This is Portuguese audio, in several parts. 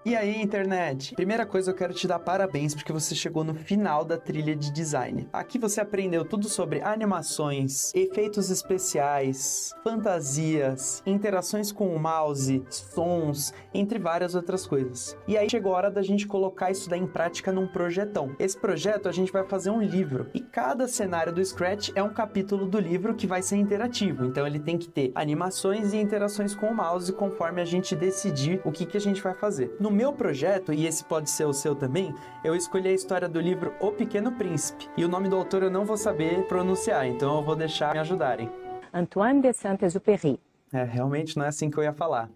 E aí, internet? Primeira coisa, eu quero te dar parabéns porque você chegou no final da trilha de design. Aqui você aprendeu tudo sobre animações, efeitos especiais, fantasias, interações com o mouse, sons, entre várias outras coisas. E aí chegou a hora da gente colocar isso daí em prática num projetão. Esse projeto a gente vai fazer um livro e cada cenário do Scratch é um capítulo do livro que vai ser interativo. Então ele tem que ter animações e interações com o mouse conforme a gente decidir o que a gente vai fazer. No meu projeto, e esse pode ser o seu também, eu escolhi a história do livro O Pequeno Príncipe. E o nome do autor eu não vou saber pronunciar, então eu vou deixar me ajudarem. Antoine de Saint-Exupéry. Realmente não é assim que eu ia falar.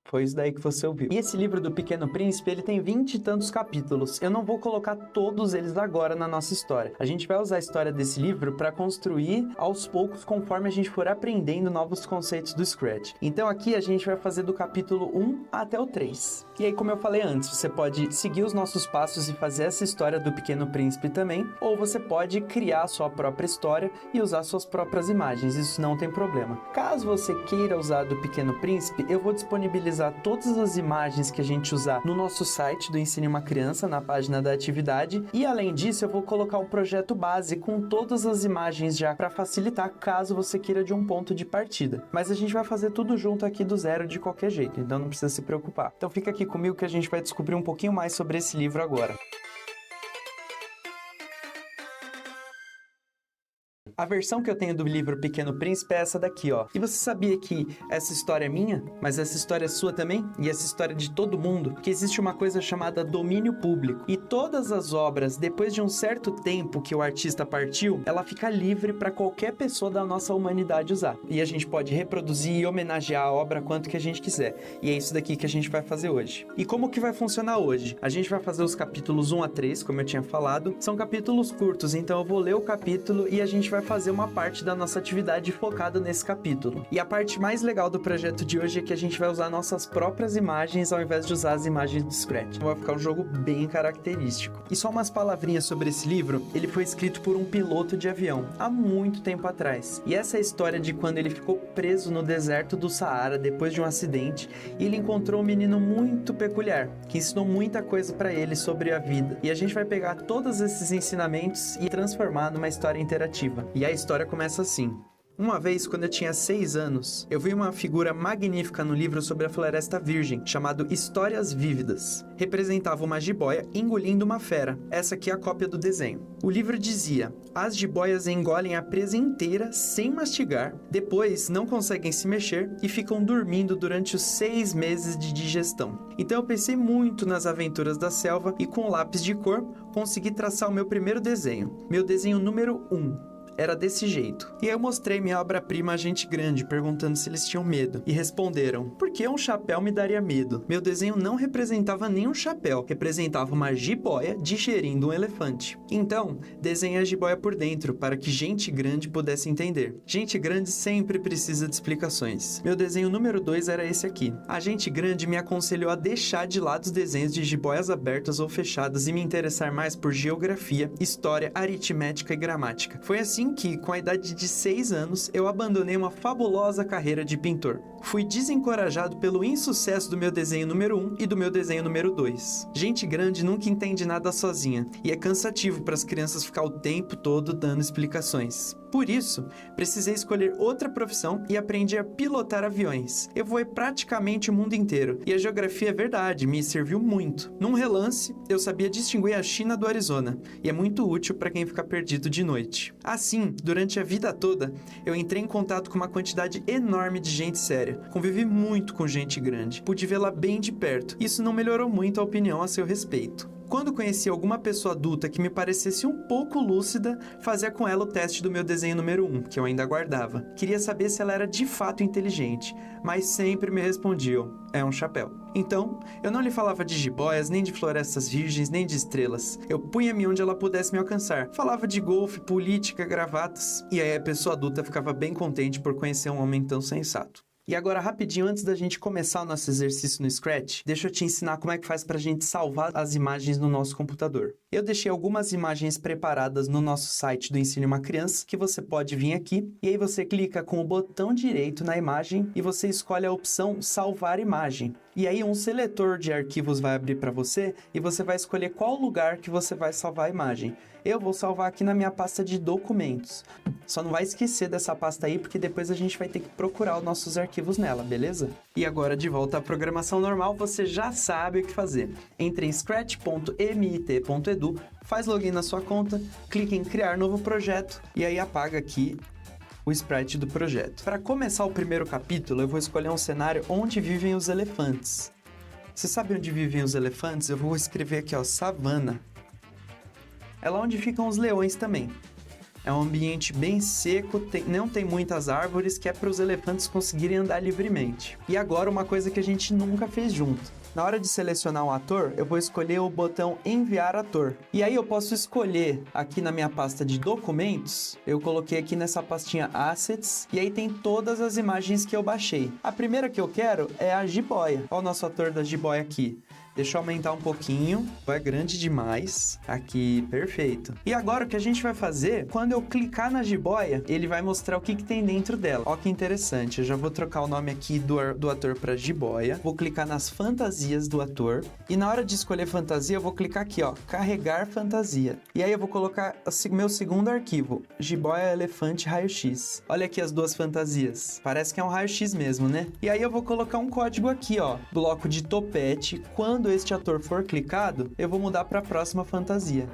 Foi isso daí que você ouviu. E esse livro do Pequeno Príncipe, ele tem 20 e tantos capítulos. Eu não vou colocar todos eles agora na nossa história. A gente vai usar a história desse livro para construir aos poucos, conforme a gente for aprendendo novos conceitos do Scratch. Então aqui a gente vai fazer do capítulo 1 até o 3. E aí, como eu falei antes, você pode seguir os nossos passos e fazer essa história do Pequeno Príncipe também, ou você pode criar a sua própria história e usar suas próprias imagens. Isso não tem problema. Caso você queira usar do Pequeno Príncipe, eu vou disponibilizar todas as imagens que a gente usar no nosso site do Ensine uma Criança, na página da atividade, e além disso eu vou colocar o projeto base com todas as imagens já para facilitar caso você queira de um ponto de partida. Mas a gente vai fazer tudo junto aqui do zero de qualquer jeito, então não precisa se preocupar. Então fica aqui comigo que a gente vai descobrir um pouquinho mais sobre esse livro agora. A versão que eu tenho do livro Pequeno Príncipe é essa daqui, ó. E você sabia que essa história é minha? Mas essa história é sua também? E essa história é de todo mundo? Que existe uma coisa chamada domínio público. E todas as obras, depois de um certo tempo que o artista partiu, ela fica livre para qualquer pessoa da nossa humanidade usar. E a gente pode reproduzir e homenagear a obra quanto que a gente quiser. E é isso daqui que a gente vai fazer hoje. E como que vai funcionar hoje? A gente vai fazer os capítulos 1 a 3, como eu tinha falado. São capítulos curtos, então eu vou ler o capítulo e a gente vai fazer uma parte da nossa atividade focada nesse capítulo. E a parte mais legal do projeto de hoje é que a gente vai usar nossas próprias imagens ao invés de usar as imagens do Scratch. Vai ficar um jogo bem característico. E só umas palavrinhas sobre esse livro, ele foi escrito por um piloto de avião, há muito tempo atrás. E essa é a história de quando ele ficou preso no deserto do Saara depois de um acidente, e ele encontrou um menino muito peculiar, que ensinou muita coisa para ele sobre a vida. E a gente vai pegar todos esses ensinamentos e transformar numa história interativa. E a história começa assim. Uma vez, quando eu tinha 6 anos, eu vi uma figura magnífica no livro sobre a Floresta Virgem, chamado Histórias Vívidas. Representava uma jiboia engolindo uma fera. Essa aqui é a cópia do desenho. O livro dizia: as jiboias engolem a presa inteira sem mastigar, depois não conseguem se mexer e ficam dormindo durante os 6 meses de digestão. Então eu pensei muito nas aventuras da selva e com lápis de cor consegui traçar o meu primeiro desenho. Meu desenho número 1. Era desse jeito. E eu mostrei minha obra-prima a gente grande, perguntando se eles tinham medo. E responderam: por que um chapéu me daria medo? Meu desenho não representava nenhum chapéu, representava uma jiboia digerindo um elefante. Então, desenhei a jiboia por dentro, para que gente grande pudesse entender. Gente grande sempre precisa de explicações. Meu desenho número 2 era esse aqui. A gente grande me aconselhou a deixar de lado os desenhos de jiboias abertas ou fechadas e me interessar mais por geografia, história, aritmética e gramática. Foi assim que, com a idade de 6 anos, eu abandonei uma fabulosa carreira de pintor. Fui desencorajado pelo insucesso do meu desenho número 1 e do meu desenho número 2. Gente grande nunca entende nada sozinha, e é cansativo para as crianças ficar o tempo todo dando explicações. Por isso, precisei escolher outra profissão e aprendi a pilotar aviões. Eu voei praticamente o mundo inteiro, e a geografia é verdade, me serviu muito. Num relance, eu sabia distinguir a China do Arizona, e é muito útil para quem fica perdido de noite. Assim, durante a vida toda, eu entrei em contato com uma quantidade enorme de gente séria. Convivi muito com gente grande, pude vê-la bem de perto. Isso não melhorou muito a opinião a seu respeito. Quando conheci alguma pessoa adulta que me parecesse um pouco lúcida, fazia com ela o teste do meu desenho número 1, que eu ainda guardava. Queria saber se ela era de fato inteligente, mas sempre me respondiam: é um chapéu. Então, eu não lhe falava de jiboias, nem de florestas virgens, nem de estrelas. Eu punha-me onde ela pudesse me alcançar. Falava de golfe, política, gravatas. E aí a pessoa adulta ficava bem contente por conhecer um homem tão sensato. E agora, rapidinho, antes da gente começar o nosso exercício no Scratch, deixa eu te ensinar como é que faz pra gente salvar as imagens no nosso computador. Eu deixei algumas imagens preparadas no nosso site do Ensine uma Criança, que você pode vir aqui, e aí você clica com o botão direito na imagem e você escolhe a opção Salvar Imagem. E aí um seletor de arquivos vai abrir para você e você vai escolher qual lugar que você vai salvar a imagem. Eu vou salvar aqui na minha pasta de documentos. Só não vai esquecer dessa pasta aí, porque depois a gente vai ter que procurar os nossos arquivos nela, beleza? E agora, de volta à programação normal, você já sabe o que fazer. Entre em scratch.mit.edu, faz login na sua conta, clique em criar novo projeto e aí apaga aqui o sprite do projeto. Para começar o primeiro capítulo, eu vou escolher um cenário onde vivem os elefantes. Você sabe onde vivem os elefantes? Eu vou escrever aqui, ó, savana. É lá onde ficam os leões também. É um ambiente bem seco, não tem muitas árvores, que é para os elefantes conseguirem andar livremente. E agora uma coisa que a gente nunca fez junto. Na hora de selecionar um ator, eu vou escolher o botão enviar ator. E aí eu posso escolher aqui na minha pasta de documentos, eu coloquei aqui nessa pastinha Assets, e aí tem todas as imagens que eu baixei. A primeira que eu quero é a jiboia. Olha o nosso ator da jiboia aqui. Deixa eu aumentar um pouquinho, é grande demais. Aqui, perfeito. E agora o que a gente vai fazer, quando eu clicar na jiboia, ele vai mostrar o que tem dentro dela. Ó que interessante, eu já vou trocar o nome aqui do ator para jiboia. Vou clicar nas fantasias do ator. E na hora de escolher fantasia, eu vou clicar aqui, ó, carregar fantasia. E aí eu vou colocar meu segundo arquivo, jiboia elefante raio-x. Olha aqui as duas fantasias. Parece que é um raio-x mesmo, né? E aí eu vou colocar um código aqui, ó, bloco de topete. Quando este ator for clicado, eu vou mudar para a próxima fantasia.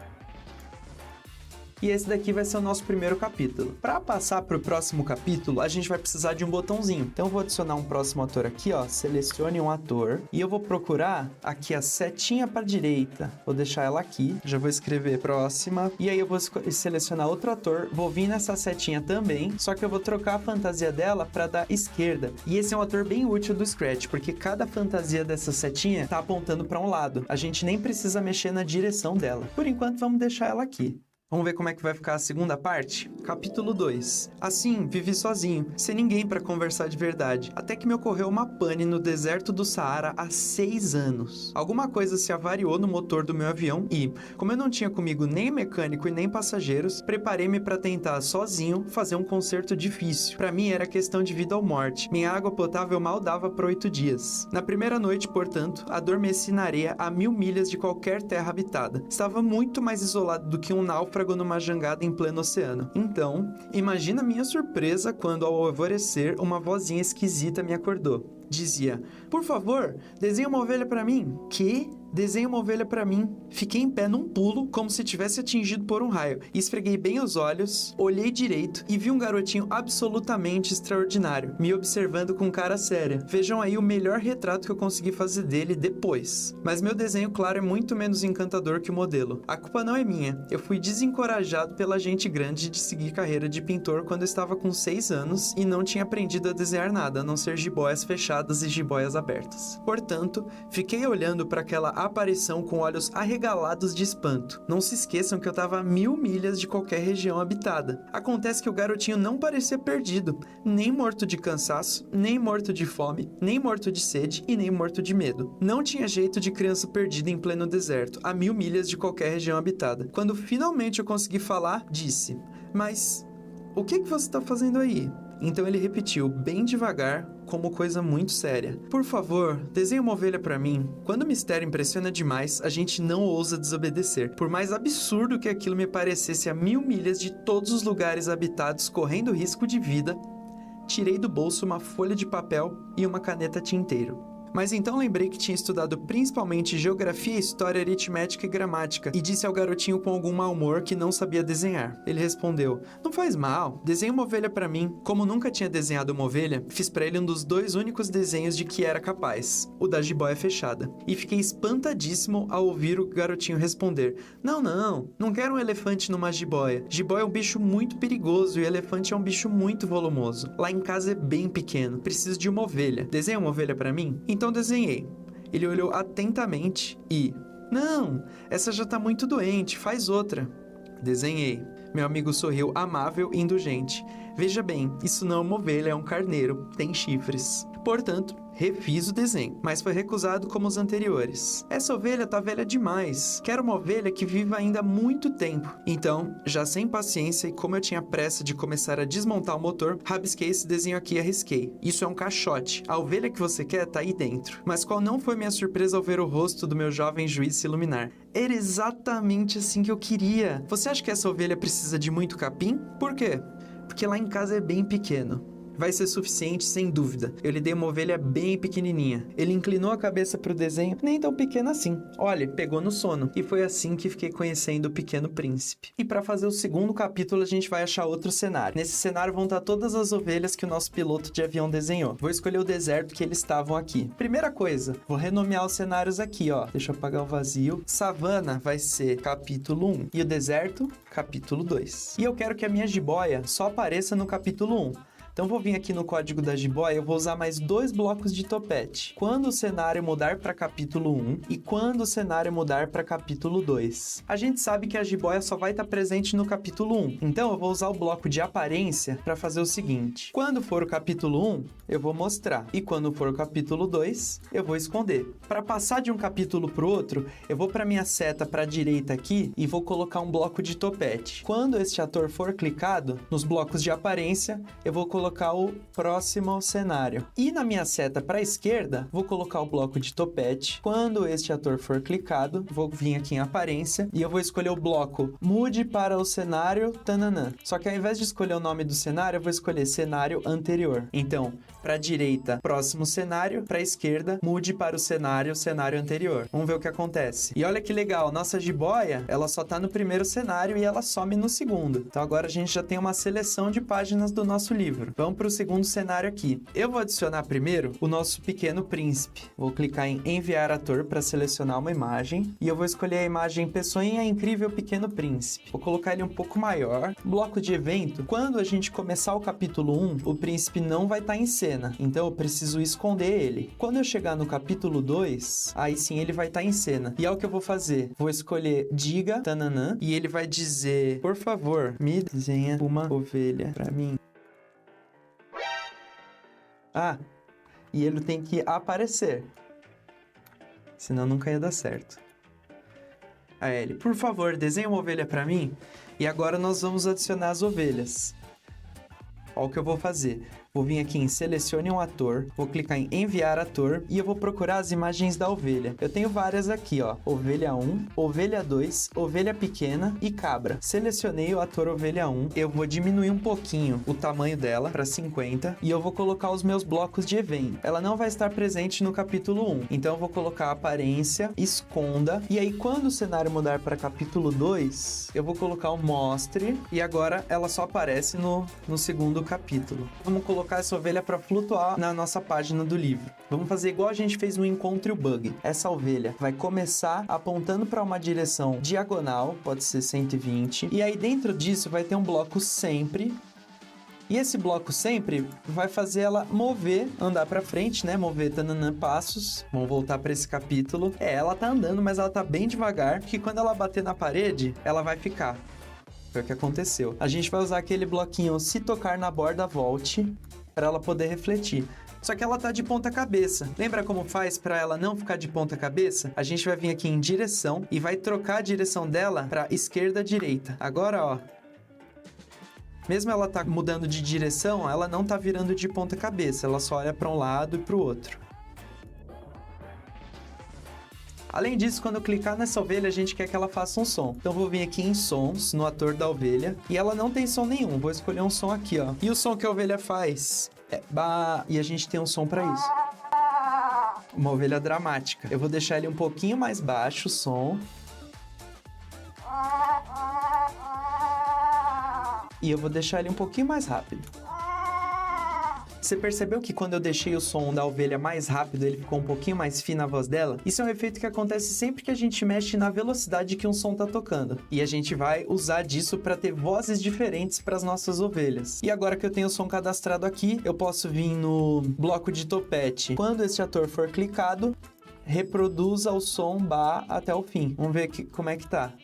E esse daqui vai ser o nosso primeiro capítulo. Para passar para o próximo capítulo, a gente vai precisar de um botãozinho. Então eu vou adicionar um próximo ator aqui, ó, selecione um ator, e eu vou procurar aqui a setinha para a direita. Vou deixar ela aqui, já vou escrever próxima, e aí eu vou selecionar outro ator, vou vir nessa setinha também, só que eu vou trocar a fantasia dela para da esquerda. E esse é um ator bem útil do Scratch, porque cada fantasia dessa setinha está apontando para um lado. A gente nem precisa mexer na direção dela. Por enquanto, vamos deixar ela aqui. Vamos ver como é que vai ficar a segunda parte? Capítulo 2. Assim, vivi sozinho, sem ninguém para conversar de verdade, até que me ocorreu uma pane no deserto do Saara há 6 anos. Alguma coisa se avariou no motor do meu avião e, como eu não tinha comigo nem mecânico e nem passageiros, preparei-me para tentar sozinho fazer um conserto difícil. Para mim era questão de vida ou morte. Minha água potável mal dava por 8 dias. Na primeira noite, portanto, adormeci na areia a 1000 milhas de qualquer terra habitada. Estava muito mais isolado do que um náufrago numa jangada em pleno oceano. Então, imagina minha surpresa quando, ao alvorecer, uma vozinha esquisita me acordou. Dizia, por favor, desenhe uma ovelha para mim. Que? Desenhe uma ovelha para mim. Fiquei em pé num pulo, como se tivesse atingido por um raio. Esfreguei bem os olhos, olhei direito e vi um garotinho absolutamente extraordinário, me observando com cara séria. Vejam aí o melhor retrato que eu consegui fazer dele depois. Mas meu desenho, claro, é muito menos encantador que o modelo. A culpa não é minha. Eu fui desencorajado pela gente grande de seguir carreira de pintor quando eu estava com 6 anos e não tinha aprendido a desenhar nada, a não ser jiboias fechadas e jiboias abertas. Portanto, fiquei olhando para aquela aparição com olhos arregalados de espanto. Não se esqueçam que eu estava a 1000 milhas de qualquer região habitada. Acontece que o garotinho não parecia perdido, nem morto de cansaço, nem morto de fome, nem morto de sede e nem morto de medo. Não tinha jeito de criança perdida em pleno deserto, a 1000 milhas de qualquer região habitada. Quando finalmente eu consegui falar, disse, mas o que você está fazendo aí? Então ele repetiu, bem devagar, como coisa muito séria. Por favor, desenhe uma ovelha pra mim. Quando o mistério impressiona demais, a gente não ousa desobedecer. Por mais absurdo que aquilo me parecesse a 1000 milhas de todos os lugares habitados correndo risco de vida, tirei do bolso uma folha de papel e uma caneta tinteiro. Mas então lembrei que tinha estudado principalmente geografia, história, aritmética e gramática e disse ao garotinho com algum mau humor que não sabia desenhar. Ele respondeu, não faz mal, desenhe uma ovelha pra mim. Como nunca tinha desenhado uma ovelha, fiz pra ele um dos 2 únicos desenhos de que era capaz, o da jiboia fechada. E fiquei espantadíssimo ao ouvir o garotinho responder, não quero um elefante numa jiboia. Jiboia é um bicho muito perigoso e elefante é um bicho muito volumoso. Lá em casa é bem pequeno, preciso de uma ovelha. Desenha uma ovelha pra mim? Então desenhei. Ele olhou atentamente e... Não, essa já tá muito doente, faz outra. Desenhei. Meu amigo sorriu amável e indulgente. Veja bem, isso não é uma ovelha, é um carneiro, tem chifres. Portanto, refiz o desenho, mas foi recusado como os anteriores. Essa ovelha tá velha demais. Quero uma ovelha que viva ainda muito tempo. Então, já sem paciência e como eu tinha pressa de começar a desmontar o motor, rabisquei esse desenho aqui e arrisquei. Isso é um caixote. A ovelha que você quer tá aí dentro. Mas qual não foi minha surpresa ao ver o rosto do meu jovem juiz se iluminar? Era exatamente assim que eu queria. Você acha que essa ovelha precisa de muito capim? Por quê? Porque lá em casa é bem pequeno. Vai ser suficiente, sem dúvida. Eu lhe dei uma ovelha bem pequenininha. Ele inclinou a cabeça para o desenho, nem tão pequeno assim. Olha, pegou no sono. E foi assim que fiquei conhecendo o Pequeno Príncipe. E para fazer o segundo capítulo, a gente vai achar outro cenário. Nesse cenário vão estar todas as ovelhas que o nosso piloto de avião desenhou. Vou escolher o deserto que eles estavam aqui. Primeira coisa, vou renomear os cenários aqui, ó. Deixa eu apagar o vazio. Savana vai ser capítulo 1. E o deserto, capítulo 2. E eu quero que a minha jiboia só apareça no capítulo 1. Então vou vir aqui no código da jiboia, eu vou usar mais 2 blocos de topete. Quando o cenário mudar para capítulo 1 e quando o cenário mudar para capítulo 2. A gente sabe que a jiboia só vai estar presente no capítulo 1. Então eu vou usar o bloco de aparência para fazer o seguinte. Quando for o capítulo 1, eu vou mostrar. E quando for o capítulo 2, eu vou esconder. Para passar de um capítulo para o outro, eu vou para minha seta para a direita aqui e vou colocar um bloco de topete. Quando este ator for clicado, nos blocos de aparência, eu vou colocar o próximo cenário. E na minha seta para a esquerda, vou colocar o bloco de topete. Quando este ator for clicado, vou vir aqui em aparência e eu vou escolher o bloco mude para o cenário tananã. Só que ao invés de escolher o nome do cenário, eu vou escolher cenário anterior. Então, para a direita, próximo cenário, para a esquerda, mude para o cenário anterior. Vamos ver o que acontece. E olha que legal, nossa jiboia, ela só tá no primeiro cenário e ela some no segundo. Então agora a gente já tem uma seleção de páginas do nosso livro. Vamos para o segundo cenário aqui. Eu vou adicionar primeiro o nosso Pequeno Príncipe. Vou clicar em enviar ator para selecionar uma imagem e eu vou escolher a imagem Pessoinha Incrível Pequeno Príncipe. Vou colocar ele um pouco maior. Bloco de evento. Quando a gente começar o capítulo 1, o príncipe não vai estar em cena, então eu preciso esconder ele. Quando eu chegar no capítulo 2, aí sim ele vai estar em cena. E é o que eu vou fazer. Vou escolher diga tananã e ele vai dizer, por favor, me desenha uma ovelha para mim. Ah, e ele tem que aparecer. Senão nunca ia dar certo. Aí ele, por favor, desenha uma ovelha para mim. E agora nós vamos adicionar as ovelhas. Olha o que eu vou fazer. Vou vir aqui em selecione um ator, vou clicar em enviar ator e eu vou procurar as imagens da ovelha. Eu tenho várias aqui, ó. Ovelha 1, ovelha 2, ovelha pequena e cabra. Selecionei o ator ovelha 1, eu vou diminuir um pouquinho o tamanho dela para 50 e eu vou colocar os meus blocos de evento. Ela não vai estar presente no capítulo 1, então eu vou colocar aparência, esconda e aí quando o cenário mudar para capítulo 2, eu vou colocar o mostre e agora ela só aparece no segundo capítulo. Vamos colocar essa ovelha para flutuar na nossa página do livro. Vamos fazer igual a gente fez no Encontre o Bug. Essa ovelha vai começar apontando para uma direção diagonal, pode ser 120, e aí dentro disso vai ter um bloco sempre. E esse bloco sempre vai fazer ela mover, andar para frente, né? Mover tananã passos. Vamos voltar para esse capítulo. Ela tá andando, mas ela tá bem devagar, porque quando ela bater na parede, ela vai ficar. Foi o que aconteceu. A gente vai usar aquele bloquinho se tocar na borda, volte, para ela poder refletir. Só que ela tá de ponta cabeça. Lembra como faz para ela não ficar de ponta cabeça? A gente vai vir aqui em direção e vai trocar a direção dela para esquerda, direita. Agora, ó. Mesmo ela tá mudando de direção, ela não tá virando de ponta cabeça. Ela só olha para um lado e para o outro. Além disso, quando eu clicar nessa ovelha, a gente quer que ela faça um som. Então, vou vir aqui em sons, no ator da ovelha. E ela não tem som nenhum. Vou escolher um som aqui, ó. E o som que a ovelha faz é ba. E a gente tem um som para isso. Uma ovelha dramática. Eu vou deixar ele um pouquinho mais baixo, o som. E eu vou deixar ele um pouquinho mais rápido. Você percebeu que quando eu deixei o som da ovelha mais rápido, ele ficou um pouquinho mais fino a voz dela? Isso é um efeito que acontece sempre que a gente mexe na velocidade que um som tá tocando. E a gente vai usar disso para ter vozes diferentes para as nossas ovelhas. E agora que eu tenho o som cadastrado aqui, eu posso vir no bloco de topete. Quando esse ator for clicado, reproduza o som ba até o fim. Vamos ver aqui como é que tá.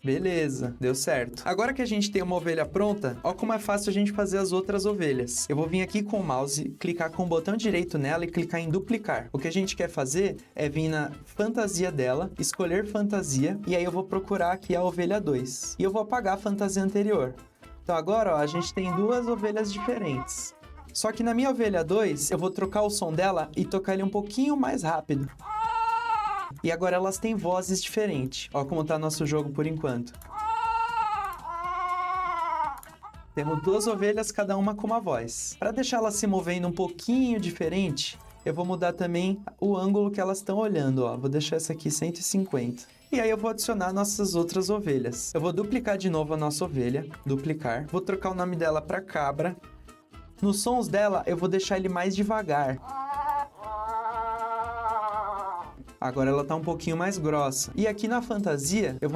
Beleza, deu certo. Agora que a gente tem uma ovelha pronta, ó como é fácil a gente fazer as outras ovelhas. Eu vou vir aqui com o mouse, clicar com o botão direito nela e clicar em duplicar. O que a gente quer fazer é vir na fantasia dela, escolher fantasia, e aí eu vou procurar aqui a ovelha 2. E eu vou apagar a fantasia anterior. Então agora, ó, a gente tem duas ovelhas diferentes. Só que na minha ovelha 2, eu vou trocar o som dela e tocar ele um pouquinho mais rápido. E agora elas têm vozes diferentes. Ó como tá nosso jogo por enquanto. Temos duas ovelhas, cada uma com uma voz. Para deixar elas se movendo um pouquinho diferente, eu vou mudar também o ângulo que elas estão olhando, ó. Vou deixar essa aqui 150. E aí eu vou adicionar nossas outras ovelhas. Eu vou duplicar de novo a nossa ovelha, duplicar. Vou trocar o nome dela para cabra. Nos sons dela, eu vou deixar ele mais devagar. Agora ela tá um pouquinho mais grossa. E aqui na fantasia, eu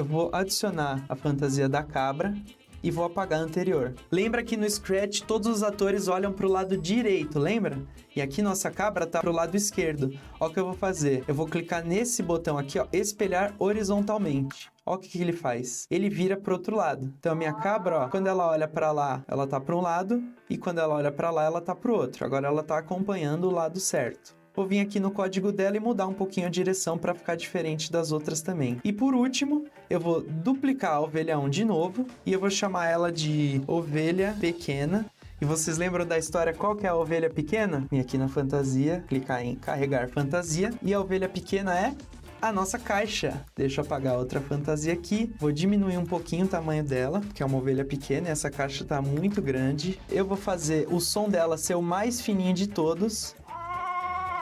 vou adicionar a fantasia da cabra e vou apagar a anterior. Lembra que no Scratch todos os atores olham pro lado direito, lembra? E aqui nossa cabra tá pro lado esquerdo. Ó o que eu vou fazer. Eu vou clicar nesse botão aqui, ó, espelhar horizontalmente. Ó o que ele faz. Ele vira pro outro lado. Então a minha cabra, ó, quando ela olha pra lá, ela tá pra um lado, e quando ela olha pra lá, ela tá pro outro. Agora ela tá acompanhando o lado certo. Vou vir aqui no código dela e mudar um pouquinho a direção para ficar diferente das outras também. E por último, eu vou duplicar a ovelha 1 de novo e eu vou chamar ela de ovelha pequena. E vocês lembram da história qual que é a ovelha pequena? Vim aqui na fantasia, clicar em carregar fantasia e a ovelha pequena é a nossa caixa. Deixa eu apagar outra fantasia aqui. Vou diminuir um pouquinho o tamanho dela, que é uma ovelha pequena e essa caixa tá muito grande. Eu vou fazer o som dela ser o mais fininho de todos.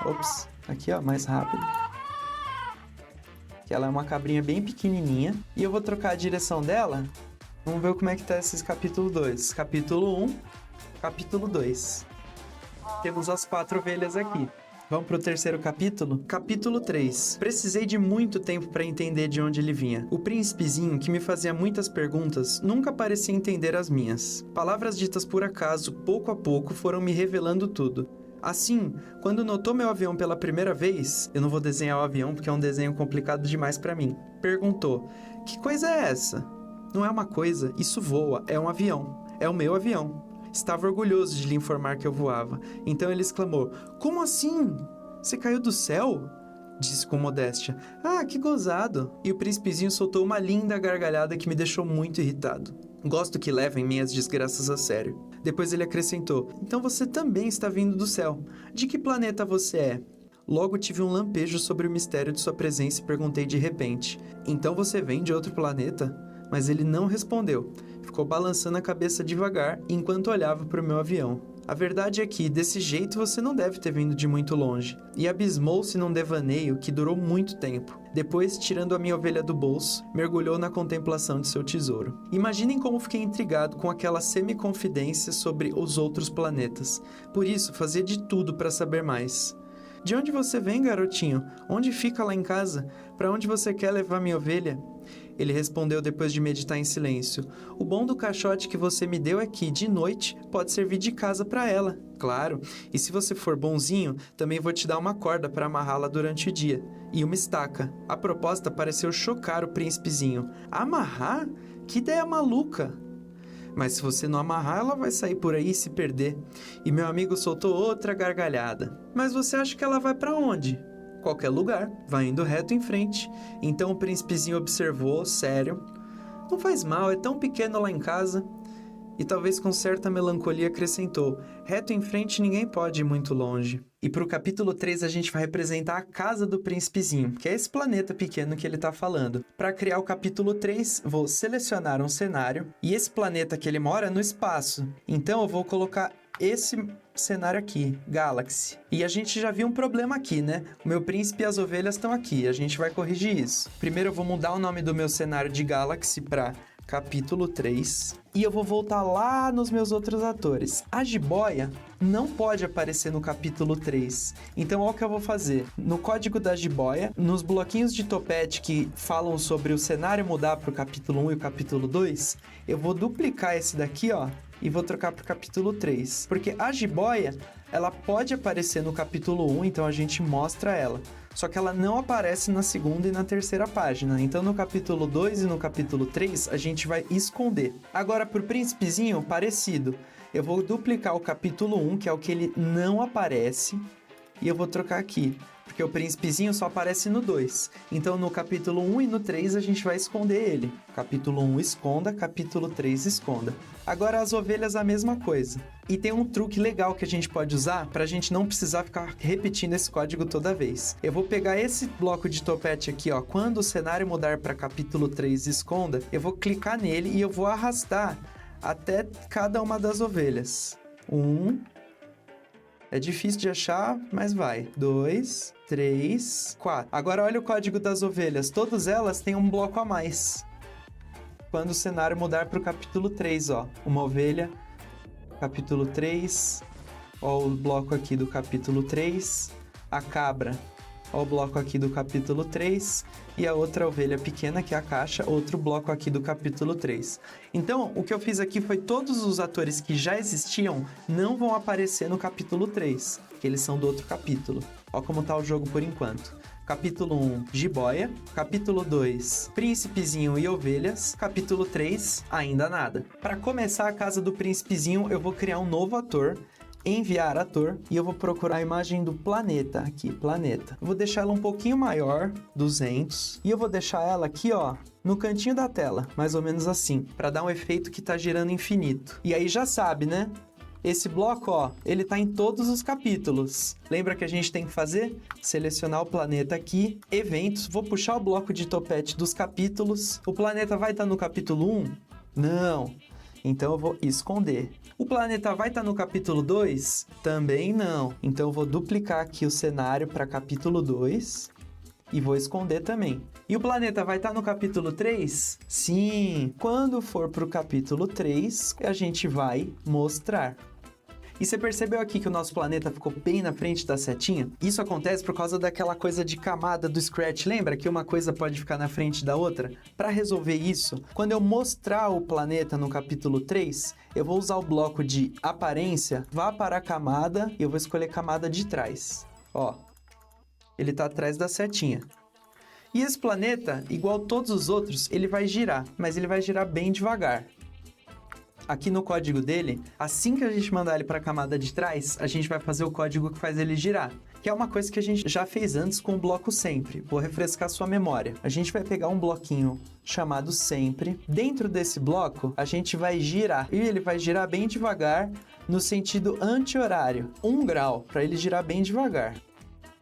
Ops, aqui ó, mais rápido. Que ela é uma cabrinha bem pequenininha. E eu vou trocar a direção dela. Vamos ver como é que tá esses capítulo 2. Capítulo 1, capítulo 2. Temos as 4 ovelhas aqui. Vamos pro terceiro capítulo? Capítulo 3. Precisei de muito tempo para entender de onde ele vinha. O príncipezinho, que me fazia muitas perguntas, nunca parecia entender as minhas. Palavras ditas por acaso, pouco a pouco, foram me revelando tudo. Assim, quando notou meu avião pela primeira vez, eu não vou desenhar o avião porque é um desenho complicado demais para mim, perguntou, que coisa é essa? Não é uma coisa, isso voa, é um avião, é o meu avião. Estava orgulhoso de lhe informar que eu voava, então ele exclamou, como assim? Você caiu do céu? Disse com modéstia, ah, que gozado! E o príncipezinho soltou uma linda gargalhada que me deixou muito irritado. Gosto que levem minhas desgraças a sério. Depois ele acrescentou, então você também está vindo do céu. De que planeta você é? Logo tive um lampejo sobre o mistério de sua presença e perguntei de repente, então você vem de outro planeta? Mas ele não respondeu. Ficou balançando a cabeça devagar enquanto olhava para o meu avião. A verdade é que, desse jeito, você não deve ter vindo de muito longe. E abismou-se num devaneio que durou muito tempo. Depois, tirando a minha ovelha do bolso, mergulhou na contemplação de seu tesouro. Imaginem como fiquei intrigado com aquela semi-confidência sobre os outros planetas. Por isso, fazia de tudo para saber mais. De onde você vem, garotinho? Onde fica lá em casa? Para onde você quer levar minha ovelha? Ele respondeu depois de meditar em silêncio. O bom do caixote que você me deu é que, de noite, pode servir de casa para ela. Claro, e se você for bonzinho, também vou te dar uma corda para amarrá-la durante o dia. E uma estaca. A proposta pareceu chocar o príncipezinho. Amarrar? Que ideia maluca! Mas se você não amarrar, ela vai sair por aí e se perder. E meu amigo soltou outra gargalhada. Mas você acha que ela vai para onde? Qualquer lugar, vai indo reto em frente. Então o príncipezinho observou, sério. Não faz mal, é tão pequeno lá em casa. E talvez com certa melancolia acrescentou, reto em frente ninguém pode ir muito longe. E pro capítulo 3 a gente vai representar a casa do príncipezinho, que é esse planeta pequeno que ele tá falando. Para criar o capítulo 3, vou selecionar um cenário, e esse planeta que ele mora é no espaço. Então eu vou colocar esse cenário aqui, Galaxy. E a gente já viu um problema aqui, né? O meu príncipe e as ovelhas estão aqui, a gente vai corrigir isso. Primeiro eu vou mudar o nome do meu cenário de Galaxy para capítulo 3. E eu vou voltar lá nos meus outros atores. A jiboia não pode aparecer no capítulo 3. Então, olha o que eu vou fazer. No código da jiboia, nos bloquinhos de topete que falam sobre o cenário mudar para o capítulo 1 e o capítulo 2, eu vou duplicar esse daqui, ó, e vou trocar para o capítulo 3. Porque a jiboia, ela pode aparecer no capítulo 1, então a gente mostra ela. só que ela não aparece na segunda e na terceira página. Então, no capítulo 2 e no capítulo 3, a gente vai esconder. Agora, pro príncipezinho, parecido. Eu vou duplicar o capítulo 1, que é o que ele não aparece, e eu vou trocar aqui, porque o príncipezinho só aparece no 2. Então, no capítulo 1 e no 3, a gente vai esconder ele. Capítulo 1, esconda. Capítulo 3, esconda. Agora, as ovelhas, a mesma coisa. E tem um truque legal que a gente pode usar para a gente não precisar ficar repetindo esse código toda vez. Eu vou pegar esse bloco de topete aqui, ó. Quando o cenário mudar para capítulo 3, esconda, eu vou clicar nele e eu vou arrastar até cada uma das ovelhas. 1... É difícil de achar, mas vai. 2, 3, 4. Agora olha o código das ovelhas. Todas elas têm um bloco a mais. Quando o cenário mudar para o capítulo 3, ó. Uma ovelha, capítulo 3. Ó o bloco aqui do capítulo 3. A cabra, ó o bloco aqui do capítulo 3. E a outra ovelha pequena, que é a caixa, outro bloco aqui do capítulo 3. Então, o que eu fiz aqui foi todos os atores que já existiam não vão aparecer no capítulo 3, que eles são do outro capítulo. Ó como tá o jogo por enquanto. Capítulo 1, jiboia. Capítulo 2, príncipezinho e ovelhas. Capítulo 3, ainda nada. Para começar a casa do príncipezinho, eu vou criar um novo ator, enviar ator, e eu vou procurar a imagem do planeta aqui, planeta. Eu vou deixar ela um pouquinho maior, 200, e eu vou deixar ela aqui, ó, no cantinho da tela, mais ou menos assim, para dar um efeito que tá girando infinito. E aí já sabe, né? Esse bloco, ó, ele tá em todos os capítulos. Lembra que a gente tem que fazer? Selecionar o planeta aqui, eventos, vou puxar o bloco de topete dos capítulos. O planeta vai estar no capítulo 1? Não. Então eu vou esconder. O planeta vai estar no capítulo 2? Também não. Então eu vou duplicar aqui o cenário para capítulo 2 e vou esconder também. E o planeta vai estar no capítulo 3? Sim. Quando for para o capítulo 3, a gente vai mostrar. E você percebeu aqui que o nosso planeta ficou bem na frente da setinha? Isso acontece por causa daquela coisa de camada do Scratch. Lembra que uma coisa pode ficar na frente da outra? Para resolver isso, quando eu mostrar o planeta no capítulo 3, eu vou usar o bloco de aparência, vá para a camada e eu vou escolher camada de trás. Ó, ele está atrás da setinha. E esse planeta, igual todos os outros, ele vai girar, mas ele vai girar bem devagar. Aqui no código dele, assim que a gente mandar ele para a camada de trás, a gente vai fazer o código que faz ele girar, que é uma coisa que a gente já fez antes com o bloco sempre. Vou refrescar sua memória. A gente vai pegar um bloquinho chamado sempre. Dentro desse bloco, a gente vai girar, e ele vai girar bem devagar no sentido anti-horário, 1 grau, para ele girar bem devagar.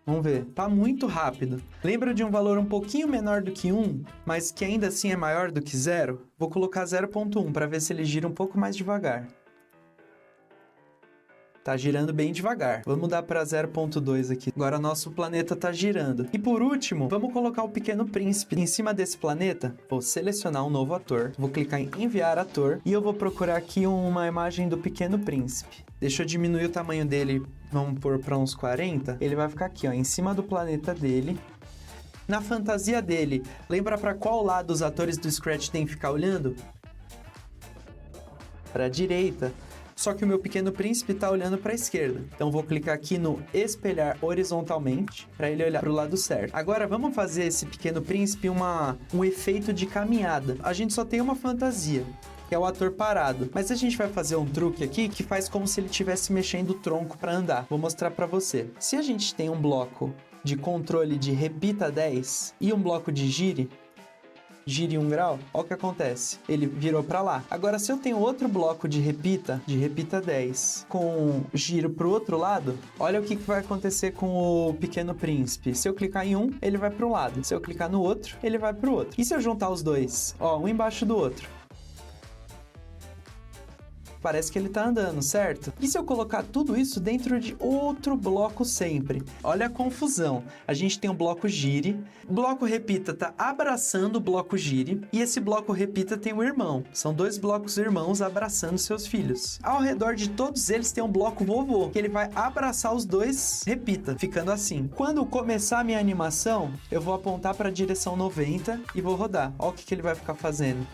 Vamos ver, tá muito rápido. Lembra de um valor um pouquinho menor do que 1, mas que ainda assim é maior do que 0? Vou colocar 0.1 para ver se ele gira um pouco mais devagar. Tá girando bem devagar. Vamos mudar para 0.2 aqui. Agora nosso planeta tá girando. E por último, vamos colocar o Pequeno Príncipe em cima desse planeta. Vou selecionar um novo ator. Vou clicar em enviar ator. E eu vou procurar aqui uma imagem do Pequeno Príncipe. Deixa eu diminuir o tamanho dele. Vamos pôr para uns 40. Ele vai ficar aqui, ó, em cima do planeta dele. Na fantasia dele, lembra para qual lado os atores do Scratch têm que ficar olhando? Para a direita. Só que o meu Pequeno Príncipe está olhando para a esquerda. Então vou clicar aqui no espelhar horizontalmente para ele olhar para o lado certo. Agora vamos fazer esse Pequeno Príncipe um efeito de caminhada. A gente só tem uma fantasia, que é o ator parado. Mas a gente vai fazer um truque aqui que faz como se ele estivesse mexendo o tronco para andar. Vou mostrar para você. Se a gente tem um bloco de controle de repita 10 e um bloco de gire 1 grau, olha o que acontece. Ele virou para lá. Agora, se eu tenho outro bloco de repita 10, com giro para o outro lado, olha o que vai acontecer com o Pequeno Príncipe. Se eu clicar em um, ele vai para um lado. Se eu clicar no outro, ele vai para o outro. E se eu juntar os dois? Ó, um embaixo do outro. Parece que ele tá andando, certo? E se eu colocar tudo isso dentro de outro bloco sempre? Olha a confusão. A gente tem um bloco gire, o bloco repita tá abraçando o bloco gire, e esse bloco repita tem um irmão. São 2 blocos irmãos abraçando seus filhos. Ao redor de todos eles tem um bloco vovô, que ele vai abraçar os 2 repita, ficando assim. Quando começar a minha animação, eu vou apontar para a direção 90 e vou rodar. Olha o que ele vai ficar fazendo.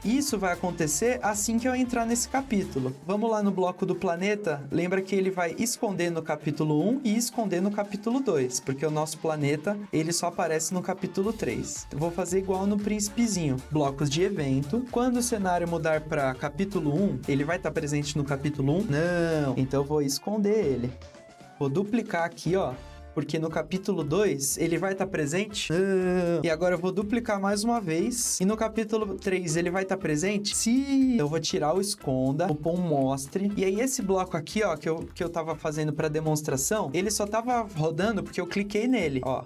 Isso vai acontecer assim que eu entrar nesse capítulo. Vamos lá no bloco do planeta. Lembra que ele vai esconder no capítulo 1 e esconder no capítulo 2, porque o nosso planeta, ele só aparece no capítulo 3. Eu vou fazer igual no Príncipezinho. Blocos de evento. Quando o cenário mudar para capítulo 1, ele vai estar presente no capítulo 1? Não. Então eu vou esconder ele. Vou duplicar aqui, ó. Porque no capítulo 2, ele vai estar presente? E agora eu vou duplicar mais uma vez. E no capítulo 3, ele vai estar presente? Sim! Eu vou tirar o esconda, vou pôr um mostre. E aí esse bloco aqui, ó, que eu tava fazendo para demonstração, ele só tava rodando porque eu cliquei nele, ó.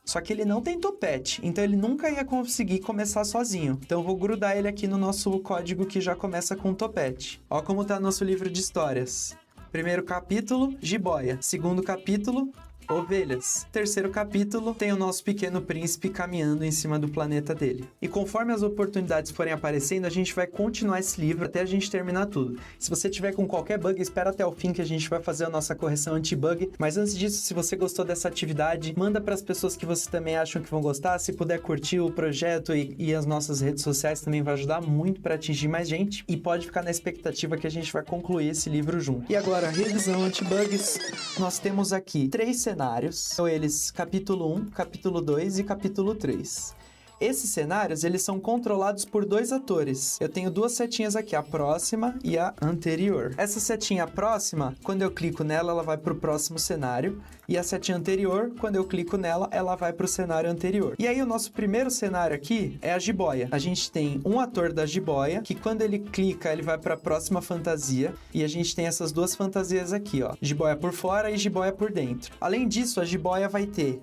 Só que ele não tem topete, então ele nunca ia conseguir começar sozinho. Então eu vou grudar ele aqui no nosso código que já começa com topete. Ó como tá nosso livro de histórias. Primeiro capítulo, jiboia. Segundo capítulo, ovelhas. Terceiro capítulo, tem o nosso pequeno príncipe caminhando em cima do planeta dele. E conforme as oportunidades forem aparecendo, a gente vai continuar esse livro até a gente terminar tudo. Se você tiver com qualquer bug, espera até o fim que a gente vai fazer a nossa correção anti-bug. Mas antes disso, se você gostou dessa atividade, manda para as pessoas que você também acham que vão gostar. Se puder curtir o projeto e as nossas redes sociais, também vai ajudar muito para atingir mais gente. E pode ficar na expectativa que a gente vai concluir esse livro junto. E agora, revisão anti-bugs. Nós temos aqui 3 cenários. São eles capítulo 1, capítulo 2 e capítulo 3. Esses cenários, eles são controlados por 2 atores. Eu tenho 2 setinhas aqui, a próxima e a anterior. Essa setinha próxima, quando eu clico nela, ela vai para o próximo cenário. E a setinha anterior, quando eu clico nela, ela vai para o cenário anterior. E aí o nosso primeiro cenário aqui é a jiboia. A gente tem um ator da jiboia, que quando ele clica, ele vai para a próxima fantasia. E a gente tem essas 2 fantasias aqui, ó. Jiboia por fora e jiboia por dentro. Além disso, a jiboia vai ter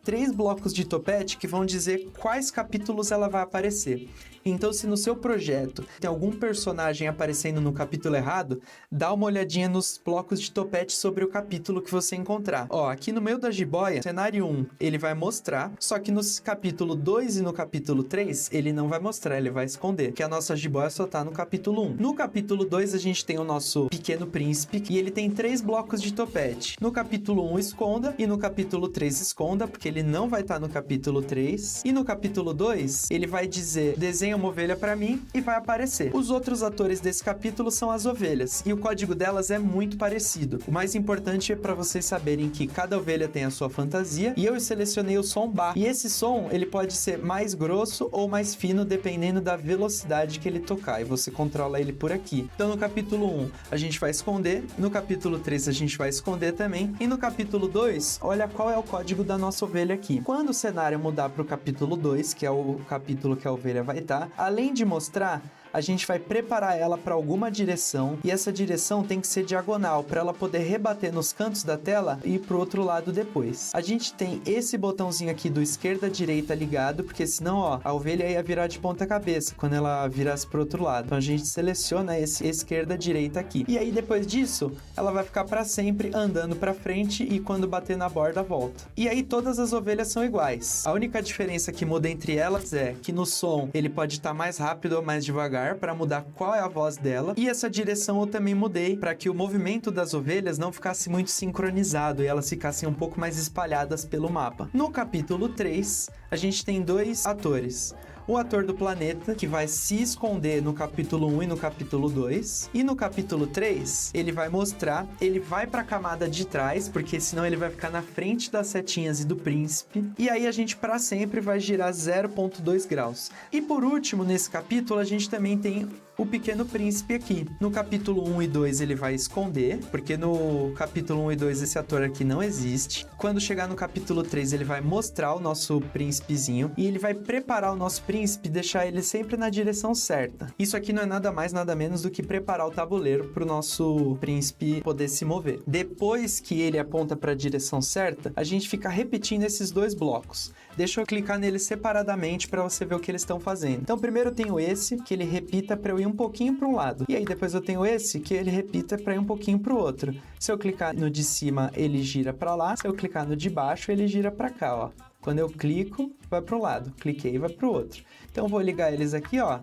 3 blocos de topete que vão dizer quais capítulos ela vai aparecer. Então, se no seu projeto tem algum personagem aparecendo no capítulo errado, dá uma olhadinha nos blocos de topete sobre o capítulo que você encontrar. Ó, aqui no meio da jiboia, cenário 1, ele vai mostrar, só que no capítulo 2 e no capítulo 3, ele não vai mostrar, ele vai esconder, que a nossa jiboia só tá no capítulo 1. No capítulo 2, a gente tem o nosso pequeno príncipe, e ele tem 3 blocos de topete. No capítulo 1, esconda, e no capítulo 3, esconda, porque ele não vai estar no capítulo 3. E no capítulo 2, ele vai dizer, desenha uma ovelha para mim, e vai aparecer. Os outros atores desse capítulo são as ovelhas, e o código delas é muito parecido. O mais importante é para vocês saberem que cada ovelha tem a sua fantasia, e eu selecionei o som bar. E esse som, ele pode ser mais grosso ou mais fino, dependendo da velocidade que ele tocar, e você controla ele por aqui. Então, no capítulo 1, a gente vai esconder, no capítulo 3, a gente vai esconder também, e no capítulo 2, olha qual é o código da nossa ovelha aqui. Quando o cenário mudar para o capítulo 2, que é o capítulo que a ovelha vai estar, além de mostrar, a gente vai preparar ela para alguma direção, e essa direção tem que ser diagonal para ela poder rebater nos cantos da tela e ir pro outro lado depois. A gente tem esse botãozinho aqui do esquerda direita ligado, porque senão, ó, a ovelha ia virar de ponta cabeça quando ela virasse pro outro lado. Então a gente seleciona esse esquerda direita aqui. E aí depois disso, ela vai ficar para sempre andando para frente e quando bater na borda volta. E aí todas as ovelhas são iguais. A única diferença que muda entre elas é que no som ele pode estar mais rápido ou mais devagar, para mudar qual é a voz dela, e essa direção eu também mudei para que o movimento das ovelhas não ficasse muito sincronizado e elas ficassem um pouco mais espalhadas pelo mapa. No capítulo 3, a gente tem 2 atores. O ator do planeta, que vai se esconder no capítulo 1 e no capítulo 2. E no capítulo 3, ele vai mostrar, ele vai para a camada de trás, porque senão ele vai ficar na frente das setinhas e do príncipe. E aí a gente para sempre vai girar 0,2 graus. E por último, nesse capítulo, a gente também tem o pequeno príncipe aqui. No capítulo 1 e 2 ele vai esconder, porque no capítulo 1 e 2 esse ator aqui não existe. Quando chegar no capítulo 3 ele vai mostrar o nosso príncipezinho e ele vai preparar o nosso príncipe, deixar ele sempre na direção certa. Isso aqui não é nada mais, nada menos do que preparar o tabuleiro para o nosso príncipe poder se mover. Depois que ele aponta para a direção certa, a gente fica repetindo esses 2 blocos. Deixa eu clicar neles separadamente para você ver o que eles estão fazendo. Então primeiro eu tenho esse, que ele repita para eu ir um pouquinho para um lado. E aí depois eu tenho esse, que ele repita para ir um pouquinho para o outro. Se eu clicar no de cima, ele gira para lá. Se eu clicar no de baixo, ele gira para cá, ó. Quando eu clico, vai para um lado. Cliquei, vai para o outro. Então eu vou ligar eles aqui, ó.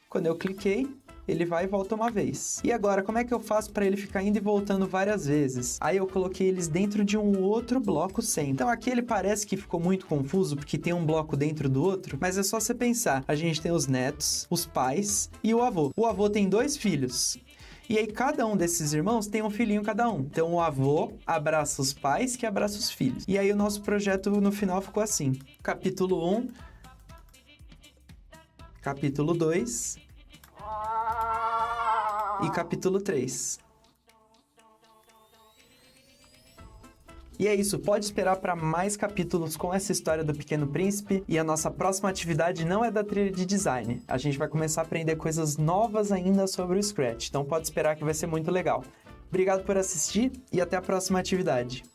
Quando eu cliquei, ele vai e volta uma vez. E agora, como é que eu faço para ele ficar indo e voltando várias vezes? Aí eu coloquei eles dentro de um outro bloco sem. Então aqui ele parece que ficou muito confuso, porque tem um bloco dentro do outro, mas é só você pensar. A gente tem os netos, os pais e o avô. O avô tem 2 filhos. E aí, cada um desses irmãos tem um filhinho cada um. Então, o avô abraça os pais, que abraça os filhos. E aí, o nosso projeto, no final, ficou assim. Capítulo 1. Capítulo 2. E capítulo 3. E é isso, pode esperar para mais capítulos com essa história do Pequeno Príncipe, e a nossa próxima atividade não é da trilha de design. A gente vai começar a aprender coisas novas ainda sobre o Scratch, então pode esperar que vai ser muito legal. Obrigado por assistir e até a próxima atividade.